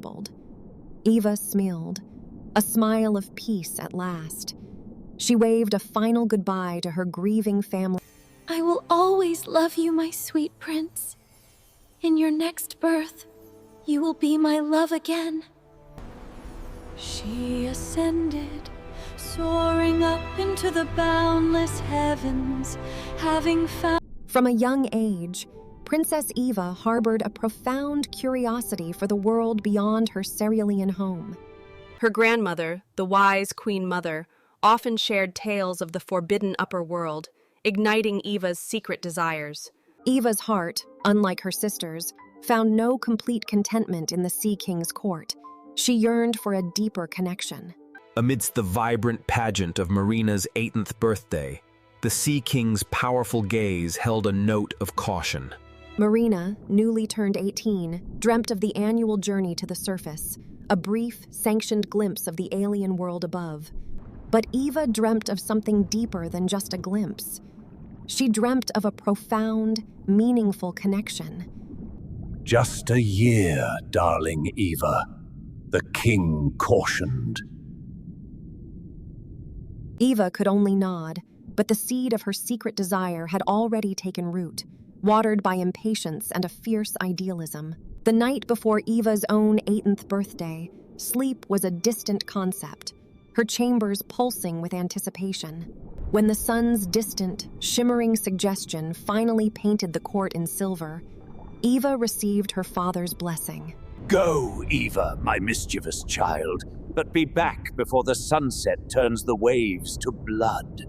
trembled. Eva smiled, a smile of peace at last. She waved a final goodbye to her grieving family. I will always love you, my sweet prince. In your next birth, you will be my love again. She ascended, soaring up into the boundless heavens, having found... From a young age, Princess Eva harbored a profound curiosity for the world beyond her cerulean home. Her grandmother, the wise Queen Mother, often shared tales of the forbidden upper world, igniting Eva's secret desires. Eva's heart, unlike her sisters, found no complete contentment in the Sea King's court. She yearned for a deeper connection. Amidst the vibrant pageant of Marina's 18th birthday, the Sea King's powerful gaze held a note of caution. Marina, newly turned 18, dreamt of the annual journey to the surface, a brief, sanctioned glimpse of the alien world above. But Eva dreamt of something deeper than just a glimpse. She dreamt of a profound, meaningful connection. Just a year, darling Eva, the king cautioned. Eva could only nod, but the seed of her secret desire had already taken root, watered by impatience and a fierce idealism. The night before Eva's own 18th birthday, sleep was a distant concept, her chambers pulsing with anticipation. When the sun's distant, shimmering suggestion finally painted the court in silver, Eva received her father's blessing. Go, Eva, my mischievous child, but be back before the sunset turns the waves to blood.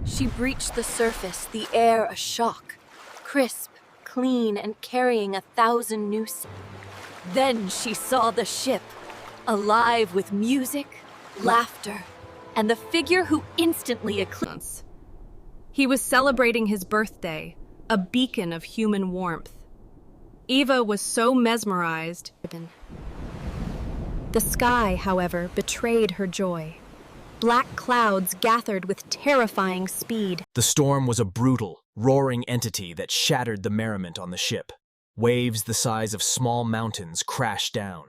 She breached the surface, the air a shock, crisp, clean, and carrying 1,000 new... Then she saw the ship, alive with music, laughter, and the figure who instantly eclipsed. He was celebrating his birthday, a beacon of human warmth. Eva was so mesmerized. The sky, however, betrayed her joy. Black clouds gathered with terrifying speed. The storm was a brutal, roaring entity that shattered the merriment on the ship. Waves the size of small mountains crashed down.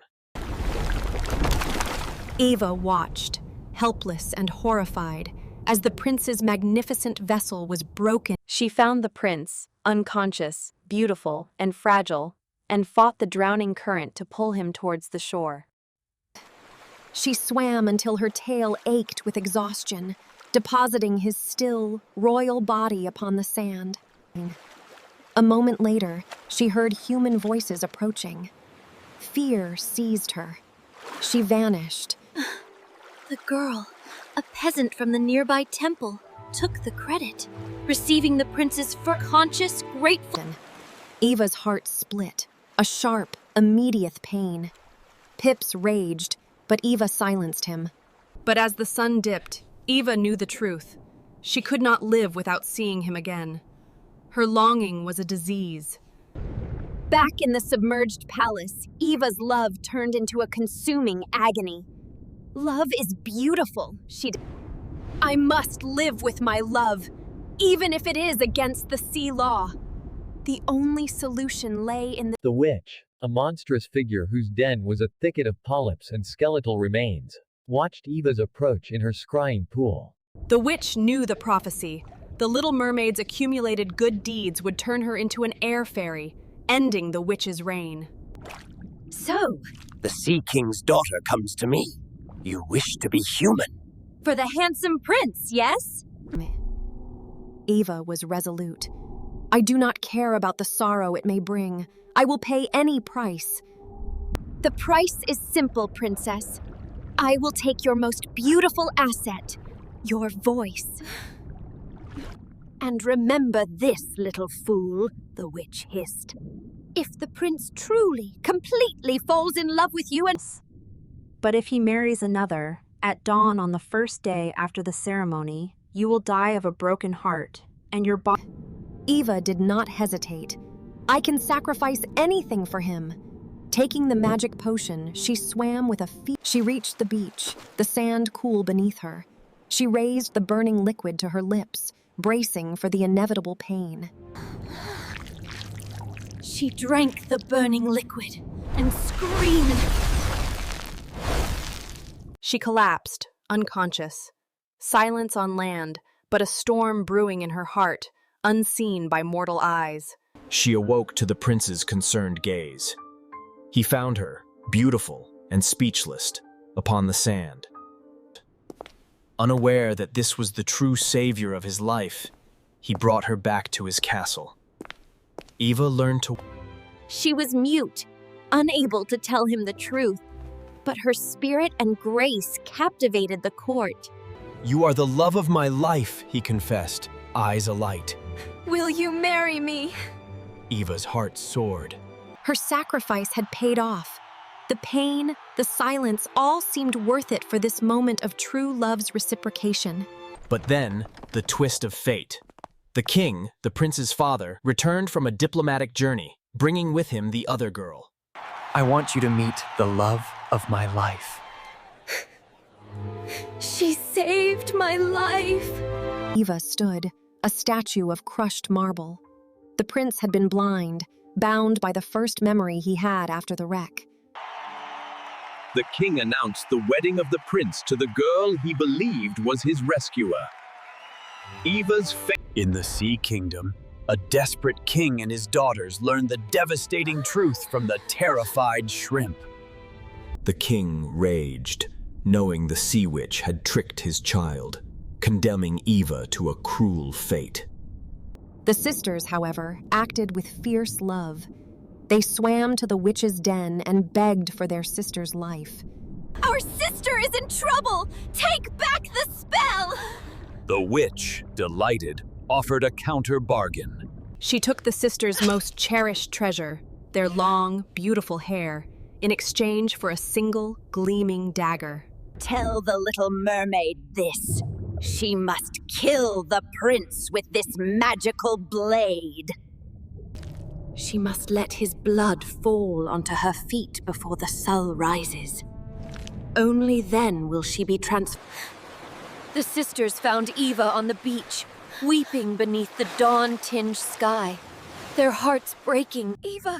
Eva watched, helpless and horrified, as the prince's magnificent vessel was broken. She found the prince, unconscious, beautiful, and fragile, and fought the drowning current to pull him towards the shore. She swam until her tail ached with exhaustion, depositing his still, royal body upon the sand. A moment later, she heard human voices approaching. Fear seized her. She vanished. The girl, a peasant from the nearby temple, took the credit, receiving the prince's conscious gratefulness. Eva's heart split, a sharp, immediate pain. Pips raged, but Eva silenced him. But as the sun dipped, Eva knew the truth. She could not live without seeing him again. Her longing was a disease. Back in the submerged palace, Eva's love turned into a consuming agony. Love is beautiful, I must live with my love, even if it is against the sea law. The only solution lay in the witch, a monstrous figure whose den was a thicket of polyps and skeletal remains, watched Eva's approach in her scrying pool. The witch knew the prophecy. The little mermaid's accumulated good deeds would turn her into an air fairy, ending the witch's reign. So, The Sea King's daughter comes to me. You wish to be human. for the handsome prince, yes? Eva was resolute. I do not care about the sorrow it may bring. I will pay any price. The price is simple, princess. I will take your most beautiful asset, your voice. And remember this, little fool, the witch hissed. If the prince truly, completely falls in love with you and... But if he marries another, at dawn on the first day after the ceremony, you will die of a broken heart, and your body... Eva did not hesitate. I can sacrifice anything for him. Taking the magic potion, she swam with a feat. She reached the beach, the sand cool beneath her. She raised the burning liquid to her lips, bracing for the inevitable pain. She drank the burning liquid and screamed. She collapsed, unconscious. Silence on land, but a storm brewing in her heart, unseen by mortal eyes. She awoke to the prince's concerned gaze. He found her, beautiful and speechless, upon the sand. Unaware that this was the true savior of his life, he brought her back to his castle. Eva learned to... She was mute, unable to tell him the truth, but her spirit and grace captivated the court. "You are the love of my life," he confessed, eyes alight. Will you marry me? Eva's heart soared. Her sacrifice had paid off. The pain, the silence, all seemed worth it for this moment of true love's reciprocation. But then, the twist of fate. The king, the prince's father, returned from a diplomatic journey, bringing with him the other girl. I want you to meet the love of my life. She saved my life. Eva stood, a statue of crushed marble. The prince had been blind, bound by the first memory he had after the wreck. The king announced the wedding of the prince to the girl he believed was his rescuer. Eva's fate. In the Sea Kingdom, a desperate king and his daughters learned the devastating truth from the terrified shrimp. The king raged, knowing the sea witch had tricked his child, condemning Eva to a cruel fate. The sisters, however, acted with fierce love. They swam to the witch's den and begged for their sister's life. Our sister is in trouble! Take back the spell! The witch, delighted, offered a counter bargain. She took the sisters' most cherished treasure, their long, beautiful hair, in exchange for a single, gleaming dagger. Tell the little mermaid this. She must kill the prince with this magical blade. She must let his blood fall onto her feet before the sun rises. Only then will she be transformed. The sisters found Eva on the beach, weeping beneath the dawn-tinged sky, their hearts breaking. Eva,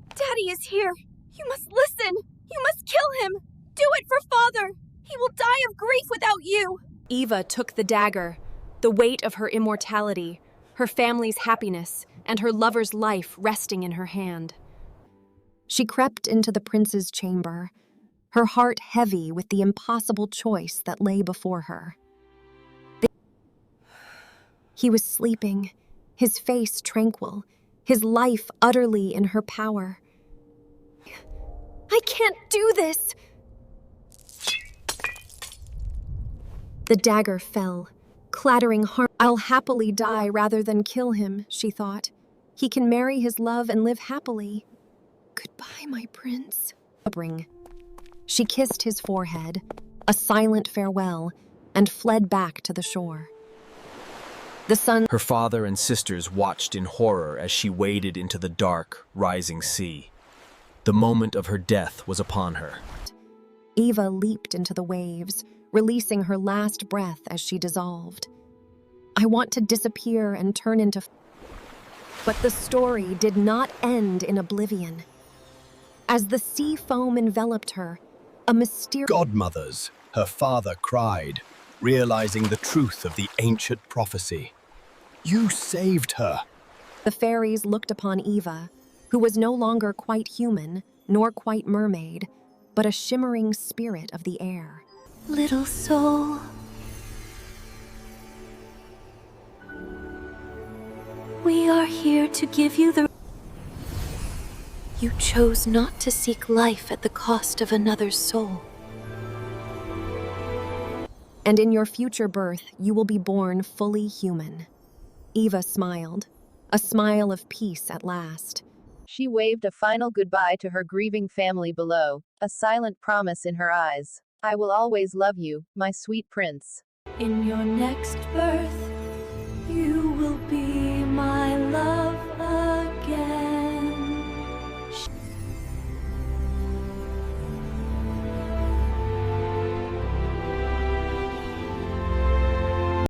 Daddy is here. You must listen. You must kill him. Do it for Father. He will die of grief without you. Eva took the dagger, the weight of her immortality, her family's happiness, and her lover's life resting in her hand. She crept into the prince's chamber, her heart heavy with the impossible choice that lay before her. He was sleeping, his face tranquil, his life utterly in her power. I can't do this! The dagger fell, clattering hard. I'll happily die rather than kill him, she thought. He can marry his love and live happily. Goodbye, my prince. She kissed his forehead, a silent farewell, and fled back to the shore. The sun... Her father and sisters watched in horror as she waded into the dark, rising sea. The moment of her death was upon her. Eva leaped into the waves, releasing her last breath as she dissolved. I want to disappear and turn into... But the story did not end in oblivion. As the sea foam enveloped her, a mysterious... Godmothers, her father cried, realizing the truth of the ancient prophecy. You saved her. The fairies looked upon Eva, who was no longer quite human, nor quite mermaid, but a shimmering spirit of the air. Little soul, we are here to give you the... You chose not to seek life at the cost of another's soul. And in your future birth, you will be born fully human. Eva smiled, a smile of peace at last. She waved a final goodbye to her grieving family below, a silent promise in her eyes. I will always love you, my sweet prince. In your next birth,